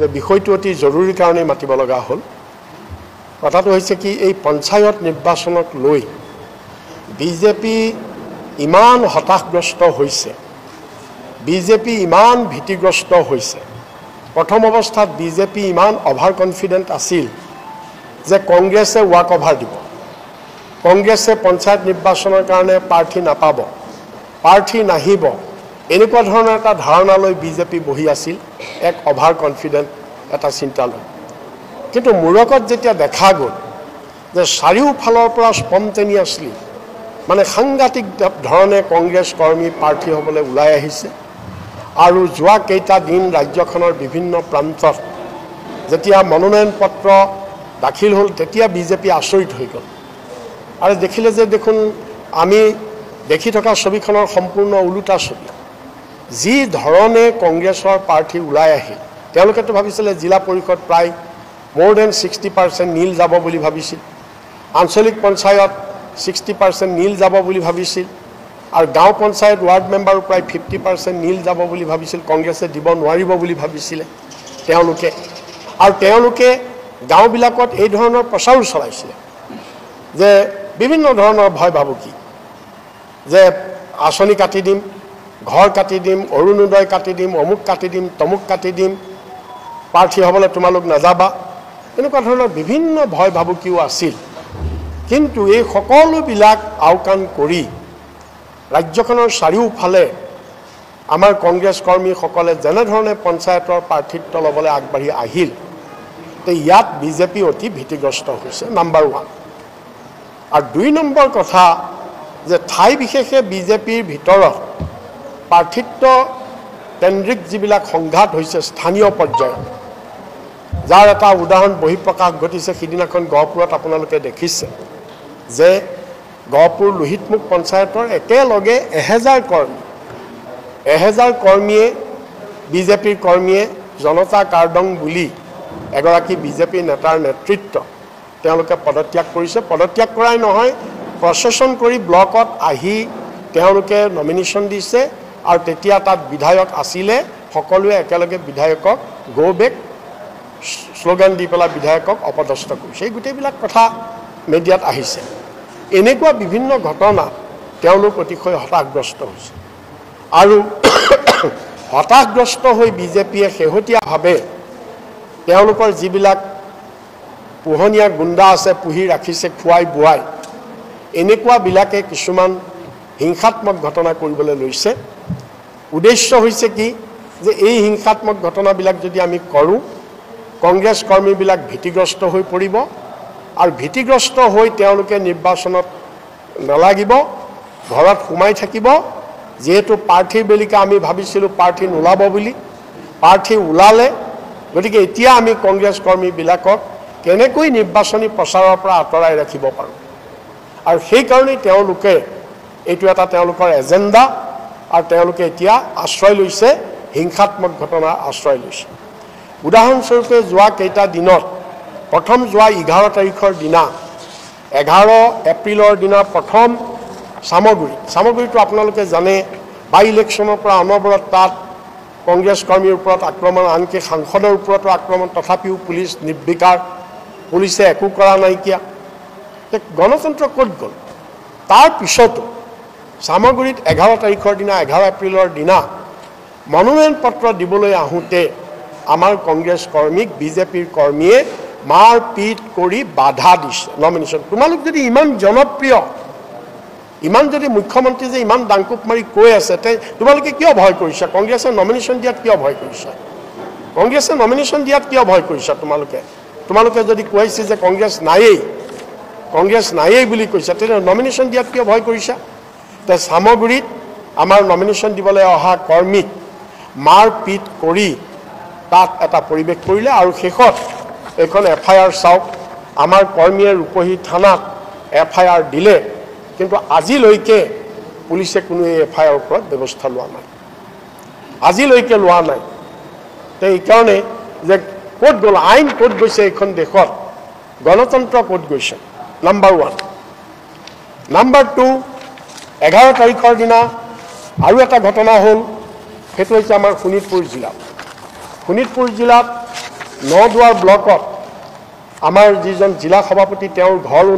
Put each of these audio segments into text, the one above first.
যে বিষয়টো অতি জৰুৰী কাৰণে মাতিব লগা হ'ল কথাটো হৈছে কি এই পঞ্চায়ত নিৰ্বাচনক লৈ বিজেপি ইমান হতাশগ্ৰস্ত হৈছে বিজেপি ইমান ভীতিগ্ৰস্ত হৈছে প্ৰথম অৱস্থাত বিজেপি ইমান অভাৰ কনফিডেন্ট আছিল যে কংগ্ৰেছে ৱাক অভাৰ দিব কংগ্ৰেছে পঞ্চায়ত নিৰ্বাচনৰ কাৰণে প্ৰাৰ্থী নাপাব প্ৰাৰ্থী নাহিব এনেকুৱা ধৰণৰ এটা ধাৰণা লৈ বিজেপি বহি আছিল এক অভাৰ কনফিডেন্ট এটা চিন্তা লৈ কিন্তু মুৰকত যেতিয়া দেখা গ'ল যে চাৰিওফালৰ পৰা স্পন্টেনিয়াছলি মানে সাংঘাতিক ধৰণে কংগ্ৰেছ কৰ্মী প্ৰাৰ্থী হ'বলৈ ওলাই আহিছে আৰু যোৱা কেইটা দিন ৰাজ্যখনৰ বিভিন্ন প্ৰান্তত যেতিয়া মনোনয়ন পত্ৰ দাখিল হ'ল তেতিয়া বিজেপি আচৰিত হৈ গ'ল আৰু দেখিলে যে দেখোন আমি দেখি থকা ছবিখনৰ সম্পূৰ্ণ ওলোটা ছবি যি ধৰণে কংগ্ৰেছৰ প্ৰাৰ্থী ওলাই আহিল তেওঁলোকেতো ভাবিছিলে জিলা পৰিষদ প্ৰায় more than 60% নীল যাব বুলি ভাবিছিল আঞ্চলিক পঞ্চায়ত 60% নীল যাব বুলি ভাবিছিল আৰু গাঁও পঞ্চায়ত ৱাৰ্ড মেম্বাৰ প্ৰায় 50% নীল যাব বুলি ভাবিছিল কংগ্ৰেছে দিব নোৱাৰিব বুলি ভাবিছিলে তেওঁলোকে গাঁওবিলাকত এই ধৰণৰ প্ৰচাৰো চলাইছিলে যে বিভিন্ন ধৰণৰ ভয় ভাবুকি যে আঁচনি কাটি দিম ঘৰ কাটি দিম অৰুণোদয় কাটি দিম অমুক কাটি দিম তমুক কাটি দিম প্ৰাৰ্থী হ'বলৈ তোমালোক নাযাবা এনেকুৱা ধৰণৰ বিভিন্ন ভয় ভাবুকিও আছিল কিন্তু এই সকলোবিলাক আওকাণ কৰি ৰাজ্যখনৰ চাৰিওফালে আমাৰ কংগ্ৰেছ কৰ্মীসকলে যেনেধৰণে পঞ্চায়তৰ প্ৰাৰ্থিত্ব ল'বলৈ আগবাঢ়ি আহিল তে ইয়াত বিজেপি অতি ভীতিগ্ৰস্ত হৈছে নাম্বাৰ 1 আৰু 2 নম্বৰ কথা যে ঠাই বিশেষে বিজেপিৰ ভিতৰত প্ৰাৰ্থিত্ব কেন্দ্ৰিক যিবিলাক সংঘাত হৈছে স্থানীয় পৰ্যায়ত যাৰ এটা উদাহৰণ বহিঃপ্ৰকাশ ঘটিছে সিদিনাখন গহপুৰত আপোনালোকে দেখিছে যে গহপুৰ লোহিতমুখ পঞ্চায়তৰ একেলগে 1000 কৰ্মীয়ে বিজেপিৰ কৰ্মীয়ে জনতা কাৰ্ডং বুলি এগৰাকী বিজেপি নেতাৰ নেতৃত্ব তেওঁলোকে পদত্যাগ কৰিছে পদত্যাগ কৰাই নহয় প্ৰচেছন কৰি ব্লকত আহি তেওঁলোকে নমিনেশ্যন দিছে আৰু তেতিয়া তাত বিধায়ক আছিলে সকলোৱে একেলগে বিধায়কক গো বেক স্লোগান দি পেলাই বিধায়কক অপদস্থ কৰিছে এই গোটেইবিলাক কথা মিডিয়াত আহিছে এনেকুৱা বিভিন্ন ঘটনা তেওঁলোক অতিশয় হতাশগ্ৰস্ত হৈছে আৰু হতাশগ্ৰস্ত হৈ বিজেপিয়ে শেহতীয়াভাৱে তেওঁলোকৰ যিবিলাক পোহনীয়া গুণ্ডা আছে পুহি ৰাখিছে খুৱাই বুৱাই এনেকুৱাবিলাকে কিছুমান হিংসাত্মক ঘটনা কৰিবলৈ লৈছে উদ্দেশ্য হৈছে কি যে এই হিংসাত্মক ঘটনাবিলাক যদি আমি কৰোঁ কংগ্ৰেছ কৰ্মীবিলাক ভীতিগ্ৰস্ত হৈ পৰিব আৰু ভীতিগ্ৰস্ত হৈ তেওঁলোকে নিৰ্বাচনত নালাগিব ঘৰত সোমাই থাকিব যেহেতু প্ৰাৰ্থীৰ বেলিকা আমি ভাবিছিলোঁ প্ৰাৰ্থী নোলাব বুলি প্ৰাৰ্থী ওলালে গতিকে এতিয়া আমি কংগ্ৰেছ কৰ্মীবিলাকক কেনেকৈ নিৰ্বাচনী প্ৰচাৰৰ পৰা আঁতৰাই ৰাখিব পাৰোঁ আৰু সেইকাৰণেই তেওঁলোকে এইটো এটা তেওঁলোকৰ এজেণ্ডা আৰু তেওঁলোকে এতিয়া আশ্ৰয় লৈছে হিংসাত্মক ঘটনাৰ আশ্ৰয় লৈছে উদাহৰণস্বৰূপে যোৱা কেইটা দিনত প্ৰথম যোৱা 11 তাৰিখৰ দিনা 11 এপ্ৰিলৰ দিনা প্ৰথম সামগ্ৰীটো আপোনালোকে জানে বাই ইলেকশ্যনৰ পৰা অনবৰত তাত কংগ্ৰেছ কৰ্মীৰ ওপৰত আক্ৰমণ আনকি সাংসদৰ ওপৰতো আক্ৰমণ তথাপিও পুলিচ নিৰ্বিকাৰ পুলিচে একো কৰা নাইকিয়া গণতন্ত্ৰ ক'ত গ'ল তাৰ পিছতো সামগ্ৰীত 11 তাৰিখৰ দিনা 11 এপ্ৰিলৰ দিনা মনোনয়ন পত্ৰ দিবলৈ আহোঁতে আমাৰ কংগ্ৰেছ কৰ্মীক বিজেপিৰ কৰ্মীয়ে মাৰ পিট কৰি বাধা দিছে নমিনেশ্যন তোমালোক যদি ইমান জনপ্ৰিয় ইমান যদি মুখ্যমন্ত্ৰী যে ইমান ডাংকুপ মাৰি কৈ আছে তে তোমালোকে কিয় ভয় কৰিছা কংগ্ৰেছে নমিনেশ্যন দিয়াত কিয় ভয় কৰিছা কংগ্ৰেছে নমিনেশ্যন দিয়াত কিয় ভয় কৰিছা তোমালোকে যদি কৈছে যে কংগ্ৰেছ নায়েই বুলি কৈছা তেনে নমিনেশ্যন দিয়াত কিয় ভয় কৰিছা তে সামগ্ৰীত আমাৰ নমিনেশ্যন দিবলৈ অহা কৰ্মীক মাৰ পিট কৰি তাত এটা পৰিৱেশ কৰিলে আৰু শেষত এখন FIR চাওক আমাৰ কৰ্মীয়ে ৰূপহী থানাত FIR দিলে কিন্তু আজিলৈকে পুলিচে কোনো FIR ওপৰত ব্যৱস্থা লোৱা নাই আজিলৈকে লোৱা নাই তে এইকাৰণে যে ক'ত গ'ল আইন ক'ত গৈছে এইখন দেশত গণতন্ত্ৰ ক'ত গৈছে নাম্বাৰ 1 নাম্বাৰ 2 11 তাৰিখৰ দিনা আৰু এটা ঘটনা হ'ল সেইটো হৈছে আমাৰ শোণিতপুৰ জিলাত নদুৱাৰ ব্লকত আমাৰ যিজন জিলা সভাপতি তেওঁৰ ঘৰো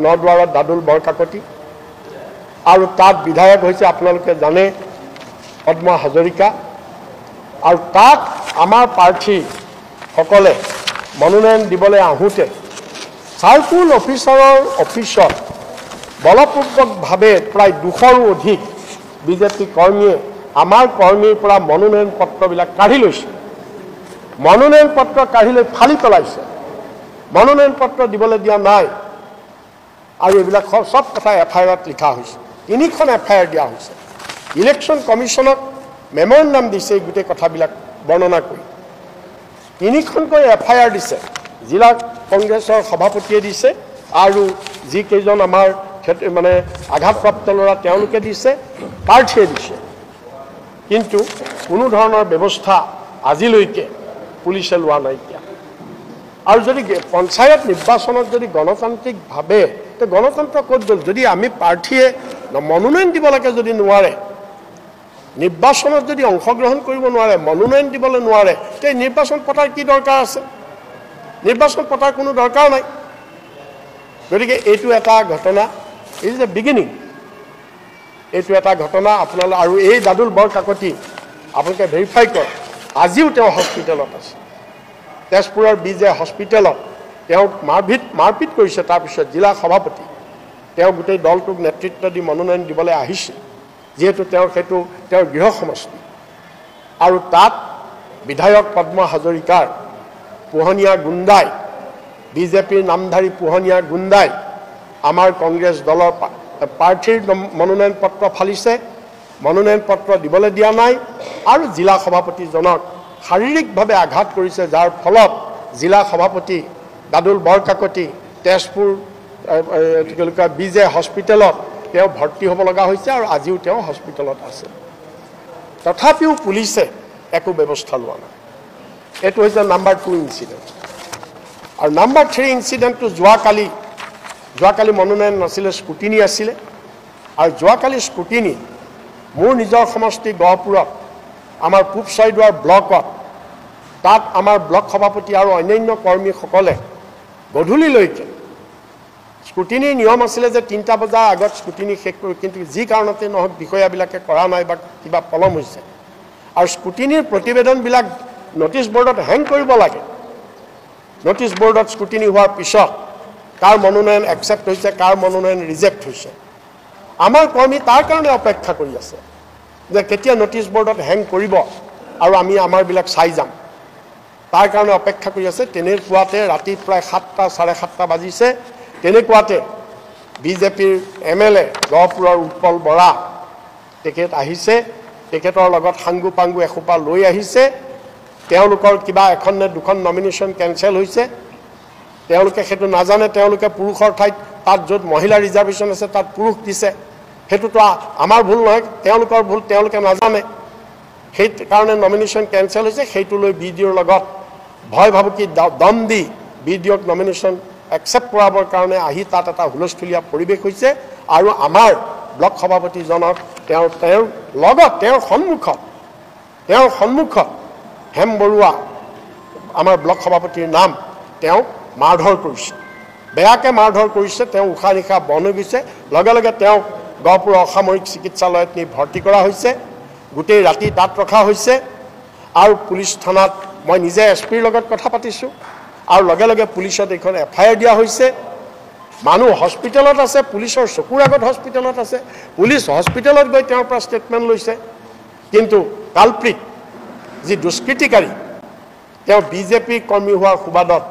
নদুৱাৰত দাদুল বৰকাকতি আৰু তাত বিধায়ক হৈছে আপোনালোকে জানে পদ্মা হাজৰিকা আৰু তাত আমাৰ প্ৰাৰ্থীসকলে মনোনয়ন দিবলৈ আহোঁতে চাৰ্কুল অফিচাৰৰ অফিচত বলপূৰ্বকভাৱে প্ৰায় 200ৰো অধিক বিজেপি কৰ্মীয়ে আমাৰ কৰ্মীৰ পৰা মনোনয়ন পত্ৰবিলাক কাঢ়ি লৈছে মনোনয়ন পত্ৰ কাঢ়ি লৈ ফালি পেলাইছে মনোনয়ন পত্ৰ দিবলৈ দিয়া নাই আৰু এইবিলাক সব কথা এফআইআৰত লিখা হৈছে 3খন এফআইআৰ দিয়া হৈছে ইলেকশ্যন কমিশ্যনক মেমৰেণ্ডাম দিছে এই গোটেই কথাবিলাক বৰ্ণনা কৰি 3খনকৈ এফআইআৰ দিছে জিলা কংগ্ৰেছৰ সভাপতিয়ে দিছে আৰু যিকেইজন আমাৰ মানে আঘাতপ্ৰাপ্ত ল'ৰা তেওঁলোকে দিছে প্ৰাৰ্থীয়ে দিছে কিন্তু কোনো ধৰণৰ ব্যৱস্থা আজিলৈকে পুলিচে লোৱা নাইকিয়া আৰু যদি পঞ্চায়ত নিৰ্বাচনত যদি গণতান্ত্ৰিকভাৱে তো গণতন্ত্ৰ ক'ত গ'ল যদি আমি প্ৰাৰ্থীয়ে মনোনয়ন দিব লাগে যদি নোৱাৰে নিৰ্বাচনত যদি অংশগ্ৰহণ কৰিব নোৱাৰে মনোনয়ন দিবলৈ নোৱাৰে তে নিৰ্বাচন পতাৰ কি দৰকাৰ আছে নিৰ্বাচন পতাৰ কোনো দৰকাৰ নাই গতিকে এইটো এটা ঘটনা ইজ দ্য বিগিনিং এইটো এটা ঘটনা আপোনালোক আৰু এই দাদুল বৰকাকতি আপোনালোকে ভেৰিফাই কৰক আজিও তেওঁ হস্পিটেলত আছে তেজপুৰৰ বিজে হস্পিটেলত তেওঁক মাৰপিট কৰিছে তাৰপিছত জিলা সভাপতি তেওঁ গোটেই দলটোক নেতৃত্ব দি মনোনয়ন দিবলৈ আহিছে যিহেতু তেওঁৰ সেইটো তেওঁৰ গৃহ সমষ্টি আৰু তাত বিধায়ক পদ্মা হাজৰিকাৰ পোহনীয়া গুণ্ডাই বিজেপিৰ নামধাৰী পোহনীয়া গুণ্ডাই আমাৰ কংগ্ৰেছ দলৰ প্ৰাৰ্থীৰ মনোনয়ন পত্ৰ ফালিছে মনোনয়ন পত্ৰ দিবলৈ দিয়া নাই আৰু জিলা সভাপতিজনক শাৰীৰিকভাৱে আঘাত কৰিছে যাৰ ফলত জিলা সভাপতি দাদুল বৰকাকতি তেজপুৰ বিজে হস্পিটেলত তেওঁ ভৰ্তি হ'ব লগা হৈছে আৰু আজিও তেওঁ হস্পিটেলত আছে তথাপিও পুলিচে একো ব্যৱস্থা লোৱা নাই এইটো হৈছে নাম্বাৰ 2 ইনচিডেণ্ট আৰু নাম্বাৰ 3 ইনচিডেণ্টটো যোৱাকালি মনোনয়ন নাছিলে স্কুটিনি আছিলে আৰু যোৱাকালি স্কুটিনি মোৰ নিজৰ সমষ্টি গহপুৰত আমাৰ পূব ছয়দুৱাৰ ব্লকত তাত আমাৰ ব্লক সভাপতি আৰু অন্যান্য কৰ্মীসকলে গধূলিলৈকে স্কুটিনিৰ নিয়ম আছিলে যে 3টা বজাৰ আগত স্কুটিনি শেষ কৰোঁ কিন্তু যি কাৰণতে নহওক বিষয়াবিলাকে কৰা নাই বা কিবা পলম হৈছে আৰু স্কুটিনিৰ প্ৰতিবেদনবিলাক নটিছ বৰ্ডত হেং কৰিব লাগে নটিছ বৰ্ডত স্কুটিনি হোৱাৰ পিছত কাৰ মনোনয়ন একচেপ্ট হৈছে কাৰ মনোনয়ন ৰিজেক্ট হৈছে আমাৰ কৰ্মী তাৰ কাৰণে অপেক্ষা কৰি আছে যে কেতিয়া নটিছ বৰ্ডত হেং কৰিব আৰু আমি আমাৰবিলাক চাই যাম তাৰ কাৰণে অপেক্ষা কৰি আছে তেনেকুৱাতে ৰাতি প্ৰায় 7টা 7:30 বাজিছে তেনেকুৱাতে বিজেপিৰ MLA গহপুৰৰ উৎপল বৰা তেখেত আহিছে তেখেতৰ লগত সাংগু পাংগু এখোপা লৈ আহিছে তেওঁলোকৰ কিবা এখন নে দুখন নমিনেশ্যন কেনচেল হৈছে তেওঁলোকে সেইটো নাজানে তেওঁলোকে পুৰুষৰ ঠাইত তাত য'ত মহিলা ৰিজাৰ্ভেশ্যন আছে তাত পুৰুষ দিছে সেইটোতো আমাৰ ভুল নহয় তেওঁলোকৰ ভুল তেওঁলোকে নাজানে সেই কাৰণে নমিনেশ্যন কেনচেল হৈছে সেইটো লৈ বিডিঅ'ৰ লগত ভয় ভাবুকি দম দি বিডিঅ'ক নমিনেশ্যন একচেপ্ট কৰাবৰ কাৰণে আহি তাত এটা হুলস্থুলীয়া পৰিৱেশ হৈছে আৰু আমাৰ ব্লক সভাপতিজনক তেওঁৰ লগত তেওঁৰ সন্মুখত হেম বৰুৱা আমাৰ ব্লক সভাপতিৰ নাম তেওঁ মাৰধৰ কৰিছে বেয়াকৈ মাৰধৰ কৰিছে তেওঁ উশাহ নিশাহ বন্ধ হৈ গৈছে লগে লগে তেওঁক গহপুৰ অসামৰিক চিকিৎসালয়ত নি ভৰ্তি কৰা হৈছে গোটেই ৰাতি তাত ৰখা হৈছে আৰু পুলিচ থানাত মই নিজে এছপিৰ লগত কথা পাতিছোঁ আৰু লগে লগে পুলিচত এখন এফআইআৰ দিয়া হৈছে মানুহ হস্পিটেলত আছে পুলিচৰ চকুৰ আগত হস্পিটেলত আছে পুলিচ হস্পিটেলত গৈ তেওঁৰ পৰা ষ্টেটমেণ্ট লৈছে কিন্তু কালপ্ৰিট যি দুষ্কৃতিকাৰী তেওঁ বিজেপি কৰ্মী হোৱাৰ সুবাদত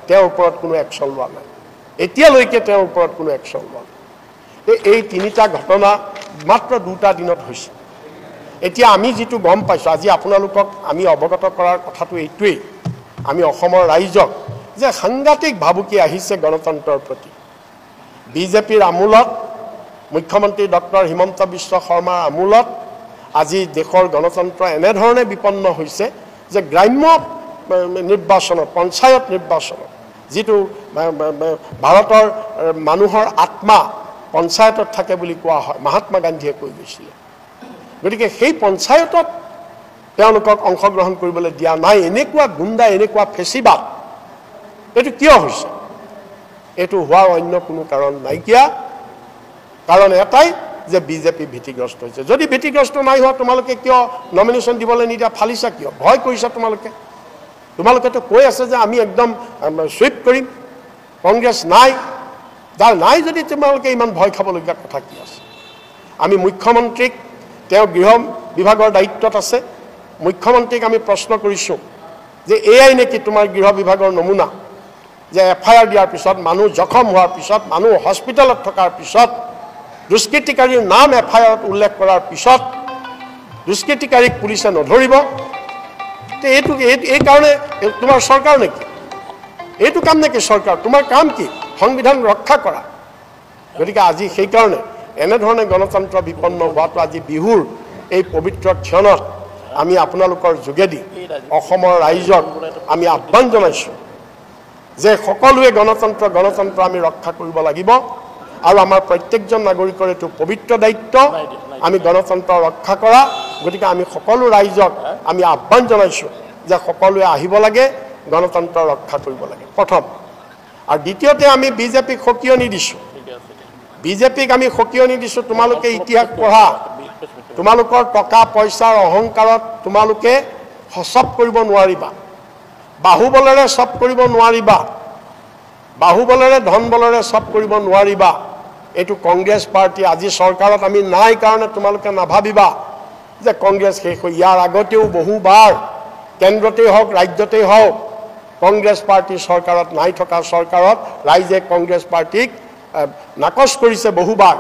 তেওঁৰ ওপৰত কোনো একশ্যন লোৱা নাই এতিয়ালৈকে তেওঁৰ ওপৰত কোনো একশ্যন লোৱা নাই এই 3টা ঘটনা মাত্ৰ 2টা দিনত হৈছে এতিয়া আমি যিটো গম পাইছোঁ আজি আপোনালোকক আমি অৱগত কৰাৰ কথাটো এইটোৱেই আমি অসমৰ ৰাইজক যে সাংঘাতিক ভাবুকি আহিছে গণতন্ত্ৰৰ প্ৰতি বিজেপিৰ আমোলত মুখ্যমন্ত্ৰী ডক্টৰ হিমন্ত বিশ্ব শৰ্মাৰ আমোলত আজি দেশৰ গণতন্ত্ৰ এনেধৰণে বিপন্ন হৈছে যে গ্ৰাম্য নিৰ্বাচনত পঞ্চায়ত নিৰ্বাচনত যিটো ভাৰতৰ মানুহৰ আত্মা পঞ্চায়তত থাকে বুলি কোৱা হয় মহাত্মা গান্ধীয়ে কৈ গৈছিলে গতিকে সেই পঞ্চায়তত তেওঁলোকক অংশগ্ৰহণ কৰিবলৈ দিয়া নাই এনেকুৱা গুণ্ডা এনেকুৱা ফেচিবাদ এইটো কিয় হৈছে এইটো হোৱাৰ অন্য কোনো কাৰণ নাইকিয়া কাৰণ এটাই যে বিজেপি ভীতিগ্ৰস্ত হৈছে যদি ভীতিগ্ৰস্ত নাই হোৱা তোমালোকে কিয় নমিনেশ্যন দিবলৈ নিদিয়া ফালিছা কিয় ভয় কৰিছা তোমালোকেতো কৈ আছে যে আমি একদম সুইপ কৰিম কংগ্ৰেছ নাই যাৰ নাই যদি তোমালোকে ইমান ভয় খাবলগীয়া কথা কি আছে আমি মুখ্যমন্ত্ৰীক তেওঁ গৃহ বিভাগৰ দায়িত্বত আছে মুখ্যমন্ত্ৰীক আমি প্ৰশ্ন কৰিছোঁ যে এয়াই নেকি তোমাৰ গৃহ বিভাগৰ নমুনা যে এফআইআৰ দিয়াৰ পিছত মানুহ জখম হোৱাৰ পিছত মানুহ হস্পিটেলত থকাৰ পিছত দুষ্কৃতিকাৰীৰ নাম এফআইআৰত উল্লেখ কৰাৰ পিছত দুষ্কৃতিকাৰীক পুলিচে নধৰিব এইটো এই কাৰণে তোমাৰ চৰকাৰ নেকি এইটো কাম নেকি চৰকাৰ তোমাৰ কাম কি সংবিধান ৰক্ষা কৰা গতিকে আজি সেইকাৰণে এনেধৰণে গণতন্ত্ৰ বিপন্ন হোৱাটো আজি বিহুৰ এই পবিত্ৰ ক্ষণত আমি আপোনালোকৰ যোগেদি অসমৰ ৰাইজক আমি আহ্বান জনাইছোঁ যে সকলোৱে গণতন্ত্ৰ আমি ৰক্ষা কৰিব লাগিব আৰু আমাৰ প্ৰত্যেকজন নাগৰিকৰ এইটো পবিত্ৰ দায়িত্ব আমি গণতন্ত্ৰ ৰক্ষা কৰা গতিকে আমি সকলো ৰাইজক আমি আহ্বান জনাইছোঁ যে সকলোৱে আহিব লাগে গণতন্ত্ৰ ৰক্ষা কৰিব লাগে প্ৰথম আৰু দ্বিতীয়তে আমি বিজেপিক সকিয়নি দিছোঁ বিজেপিক আমি সকিয়নি দিছোঁ তোমালোকে ইতিহাস পঢ়া তোমালোকৰ টকা পইচাৰ অহংকাৰত তোমালোকে চব কৰিব নোৱাৰিবা বাহুবলেৰে চব কৰিব নোৱাৰিবা বাহুবলেৰে ধন বলেৰে চব কৰিব নোৱাৰিবা এইটো কংগ্ৰেছ পাৰ্টি আজি চৰকাৰত আমি নাই কাৰণে তোমালোকে নাভাবিবা যে কংগ্ৰেছ শেষ হৈ ইয়াৰ আগতেও বহুবাৰ কেন্দ্ৰতেই হওক ৰাজ্যতেই হওক কংগ্ৰেছ পাৰ্টি চৰকাৰত নাই থকা চৰকাৰত ৰাইজে কংগ্ৰেছ পাৰ্টিক নাকচ কৰিছে বহুবাৰ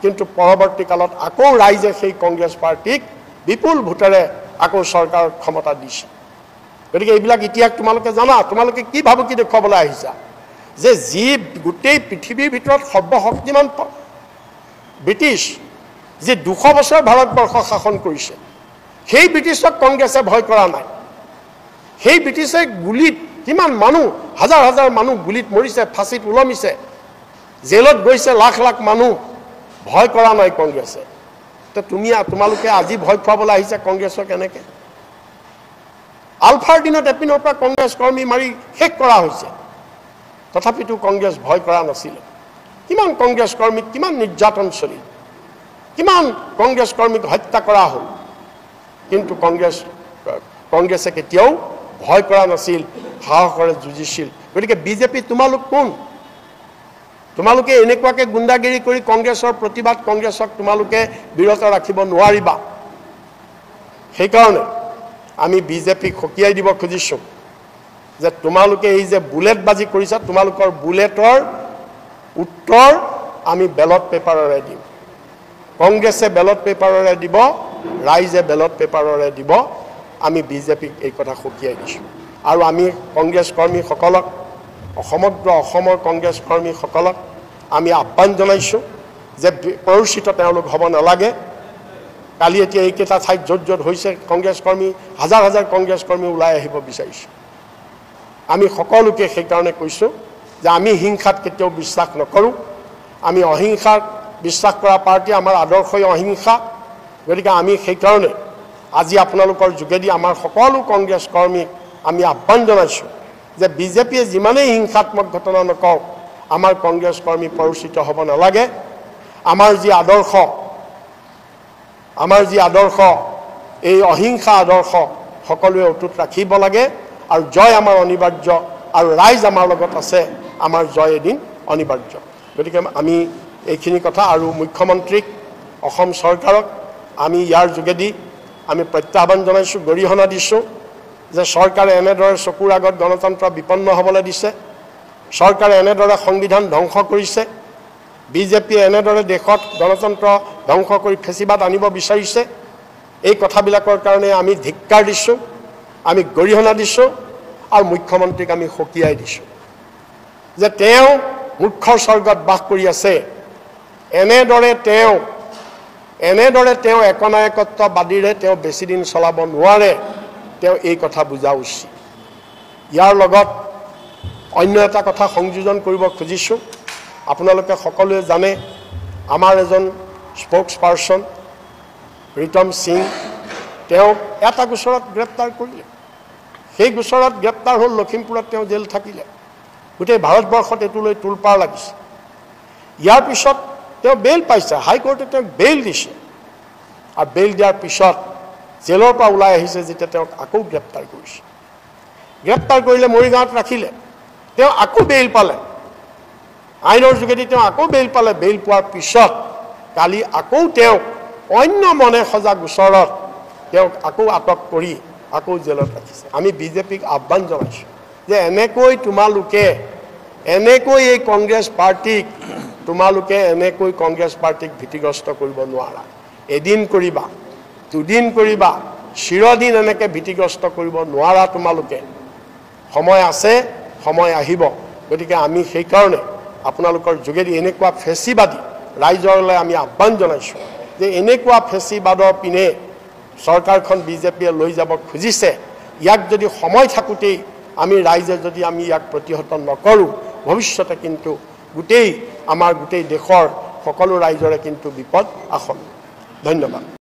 কিন্তু পৰৱৰ্তী কালত আকৌ ৰাইজে সেই কংগ্ৰেছ পাৰ্টিক বিপুল ভোটেৰে আকৌ চৰকাৰৰ ক্ষমতা দিছে গতিকে এইবিলাক ইতিহাস তোমালোকে জানা তোমালোকে কি ভাবুকি দেখুৱাবলৈ আহিছা যে যি গোটেই পৃথিৱীৰ ভিতৰত সৰ্বশক্তিমান ব্ৰিটিছ যি 200 বছৰ ভাৰতবৰ্ষ শাসন কৰিছে সেই ব্ৰিটিছক কংগ্ৰেছে ভয় কৰা নাই সেই ব্ৰিটিছে গুলিত কিমান মানুহ হাজাৰ হাজাৰ মানুহ গুলিত মৰিছে ফাঁচিত ওলমিছে জেলত গৈছে লাখ লাখ মানুহ ভয় কৰা নাই কংগ্ৰেছে তো তোমালোকে আজি ভয় খুৱাবলৈ আহিছে কংগ্ৰেছক এনেকৈ আলফাৰ দিনত এপিনৰ পৰা কংগ্ৰেছ কৰ্মী মাৰি শেষ কৰা হৈছে তথাপিতো কংগ্ৰেছ ভয় কৰা নাছিলে কিমান কংগ্ৰেছ কৰ্মীক কিমান নিৰ্যাতন চলিল কিমান কংগ্ৰেছ কৰ্মীক হত্যা কৰা হ'ল কিন্তু কংগ্ৰেছে কেতিয়াও ভয় কৰা নাছিল সাহসেৰে যুঁজিছিল গতিকে বিজেপি তোমালোক কোন তোমালোকে এনেকুৱাকৈ গুণ্ডাগিৰি কৰি কংগ্ৰেছৰ প্ৰতিবাদ কংগ্ৰেছক তোমালোকে বিৰত ৰাখিব নোৱাৰিবা সেইকাৰণে আমি বিজেপিক সকীয়াই দিব খুজিছোঁ যে তোমালোকে এই যে বুলেটবাজি কৰিছা তোমালোকৰ বুলেটৰ উত্তৰ আমি বেলট পেপাৰেৰে দিম কংগ্ৰেছে বেলট পেপাৰেৰে দিব ৰাইজে বেলট পেপাৰেৰে দিব আমি বিজেপিক এই কথা সকীয়াই দিছোঁ আৰু আমি কংগ্ৰেছ কৰ্মীসকলক সমগ্ৰ অসমৰ কংগ্ৰেছ কৰ্মীসকলক আমি আহ্বান জনাইছোঁ যে প্ৰৰোচিত তেওঁলোক হ'ব নালাগে কালি এতিয়া এইকেইটা ঠাইত য'ত য'ত হৈছে কংগ্ৰেছ কৰ্মী হাজাৰ হাজাৰ কংগ্ৰেছ কৰ্মী ওলাই আহিব বিচাৰিছোঁ আমি সকলোকে সেইকাৰণে কৈছোঁ যে আমি হিংসাত কেতিয়াও বিশ্বাস নকৰোঁ আমি অহিংসাত বিশ্বাস কৰা পাৰ্টি আমাৰ আদৰ্শই অহিংসা গতিকে আমি সেইকাৰণে আজি আপোনালোকৰ যোগেদি আমাৰ সকলো কংগ্ৰেছ কৰ্মীক আমি আহ্বান জনাইছোঁ যে বিজেপিয়ে যিমানেই হিংসাত্মক ঘটনা নকওক আমাৰ কংগ্ৰেছ কৰ্মী প্ৰৰোচিত হ'ব নালাগে আমাৰ যি আদৰ্শ এই অহিংসা আদৰ্শ সকলোৱে অটুট ৰাখিব লাগে আৰু জয় আমাৰ অনিবাৰ্য আৰু ৰাইজ আমাৰ লগত আছে আমাৰ জয় এদিন অনিবাৰ্য গতিকে আমি এইখিনি কথা আৰু মুখ্যমন্ত্ৰীক অসম চৰকাৰক আমি ইয়াৰ যোগেদি আমি প্ৰত্যাহ্বান জনাইছোঁ গৰিহণা দিছোঁ যে চৰকাৰে এনেদৰে চকুৰ আগত গণতন্ত্ৰ বিপন্ন হ'বলৈ দিছে চৰকাৰে এনেদৰে সংবিধান ধ্বংস কৰিছে বিজেপিয়ে এনেদৰে দেশত গণতন্ত্ৰ ধ্বংস কৰি ফেচিবাদ আনিব বিচাৰিছে এই কথাবিলাকৰ কাৰণে আমি ধিক্কাৰ দিছোঁ আমি গৰিহণা দিছোঁ আৰু মুখ্যমন্ত্ৰীক আমি সকীয়াই দিছোঁ যে তেওঁ মূৰ্খৰ স্বৰ্গত বাস কৰি আছে এনেদৰে তেওঁ একনায়কত্ববাদীৰে তেওঁ বেছিদিন চলাব নোৱাৰে তেওঁ এই কথা বুজা উচিত ইয়াৰ লগত অন্য এটা কথা সংযোজন কৰিব খুজিছোঁ আপোনালোকে সকলোৱে জানে আমাৰ এজন স্পোক্স পাৰ্চন ৰিতম সিং তেওঁক এটা গোচৰত গ্ৰেপ্তাৰ কৰিলে সেই গোচৰত গ্ৰেপ্তাৰ হ'ল লখিমপুৰত তেওঁ জেল থাকিলে গোটেই ভাৰতবৰ্ষত এইটো লৈ তোলপাৰ লাগিছে ইয়াৰ পিছত তেওঁ বেইল পাইছে হাইকোৰ্টে তেওঁক বেইল দিছে আৰু বেইল দিয়াৰ পিছত জেলৰ পৰা ওলাই আহিছে যেতিয়া তেওঁক আকৌ গ্ৰেপ্তাৰ কৰিছে গ্ৰেপ্তাৰ কৰিলে মৰিগাঁৱত ৰাখিলে তেওঁ আকৌ বেইল পালে আইনৰ যোগেদি তেওঁ আকৌ বেইল পালে বেইল পোৱাৰ পিছত কালি আকৌ তেওঁক অন্য মনে সজা গোচৰত তেওঁক আকৌ আটক কৰি আকৌ জেলত ৰাখিছে আমি বিজেপিক আহ্বান জনাইছোঁ যে তোমালোকে এনেকৈ এই কংগ্ৰেছ পাৰ্টিক তোমালোকে এনেকৈ কংগ্ৰেছ পাৰ্টিক ভীতিগ্ৰস্ত কৰিব নোৱাৰা এদিন কৰিবা দুদিন কৰিবা চিৰদিন এনেকৈ ভীতিগ্ৰস্ত কৰিব নোৱাৰা তোমালোকে সময় আছে সময় আহিব গতিকে আমি সেইকাৰণে আপোনালোকৰ যোগেদি এনেকুৱা ফেচিবাদী ৰাইজলৈ আমি আহ্বান জনাইছোঁ যে এনেকুৱা ফেচিবাদৰ পিনে চৰকাৰখন বিজেপিয়ে লৈ যাব খুজিছে ইয়াক যদি সময় থাকোঁতেই আমি ৰাইজে যদি আমি ইয়াক প্ৰতিহত নকৰোঁ ভৱিষ্যতে কিন্তু আমাৰ গোটেই দেশৰ সকলো ৰাইজৰে কিন্তু বিপদ আসন্ন ধন্যবাদ